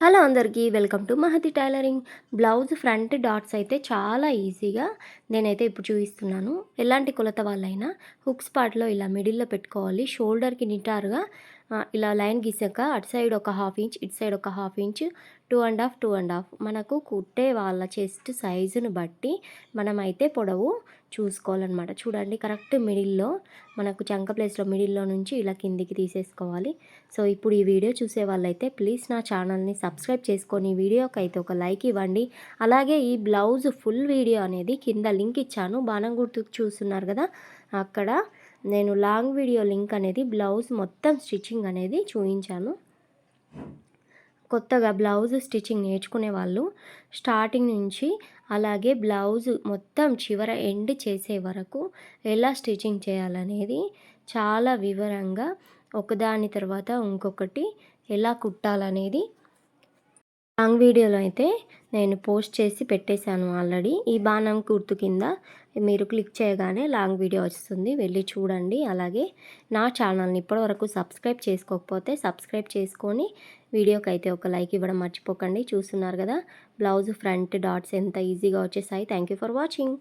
Hello అందరికీ welcome to Mahathi tailoring. Blouse front darts అయితే చాలా ఈజీగా నేనైతే ఇప్పుడు చూపిస్తున్నాను. ఎలాంటి కొలత వాళ్ళైనా హుక్స్ పార్ట్లో ఇలా మిడిల్లో పెట్టుకోవాలి. షోల్డర్కి నిటారుగా ఇలా లైన్ గీసాక అటు సైడ్ ఒక హాఫ్ ఇంచ్, ఇటు సైడ్ ఒక హాఫ్ ఇంచ్, 2.5 మనకు కుట్టే వాళ్ళ చెస్ట్ సైజుని బట్టి మనమైతే పొడవు చూసుకోవాలన్నమాట. చూడండి, కరెక్ట్ మిడిల్లో మనకు చంక ప్లేస్లో మిడిల్లో నుంచి ఇలా కిందికి తీసేసుకోవాలి. సో ఇప్పుడు ఈ వీడియో చూసే వాళ్ళైతే ప్లీజ్ నా ఛానల్ని సబ్స్క్రైబ్ చేసుకొని ఈ వీడియోకి అయితే ఒక లైక్ ఇవ్వండి. అలాగే ఈ బ్లౌజ్ ఫుల్ వీడియో అనేది కింద లింక్ ఇచ్చాను, బాణం గుర్తుకు చూస్తున్నారు కదా, అక్కడ నేను లాంగ్ వీడియో లింక్ అనేది బ్లౌజ్ మొత్తం స్టిచ్చింగ్ అనేది చూపించాను. కొత్తగా బ్లౌజ్ స్టిచ్చింగ్ నేర్చుకునే వాళ్ళు స్టార్టింగ్ నుంచి అలాగే బ్లౌజ్ మొత్తం చివర ఎండ్ చేసే వరకు ఎలా స్టిచ్చింగ్ చేయాలనేది చాలా వివరంగా ఒకదాని తర్వాత ఇంకొకటి ఎలా కుట్టాలనేది లాంగ్ వీడియోలో అయితే నేను పోస్ట్ చేసి పెట్టేశాను ఆల్రెడీ. ఈ బాణం గుర్తు కింద మీరు క్లిక్ చేయగానే లాంగ్ వీడియో వస్తుంది, వెళ్ళి చూడండి. అలాగే నా ఛానల్ని ఇప్పటివరకు సబ్స్క్రైబ్ చేసుకోకపోతే సబ్స్క్రైబ్ చేసుకొని వీడియోకి అయితే ఒక లైక్ ఇవ్వడం మర్చిపోకండి. చూస్తున్నారు కదా బ్లౌజ్ ఫ్రంట్ డాట్స్ ఎంత ఈజీగా వచ్చేసాయి. Thank you for watching.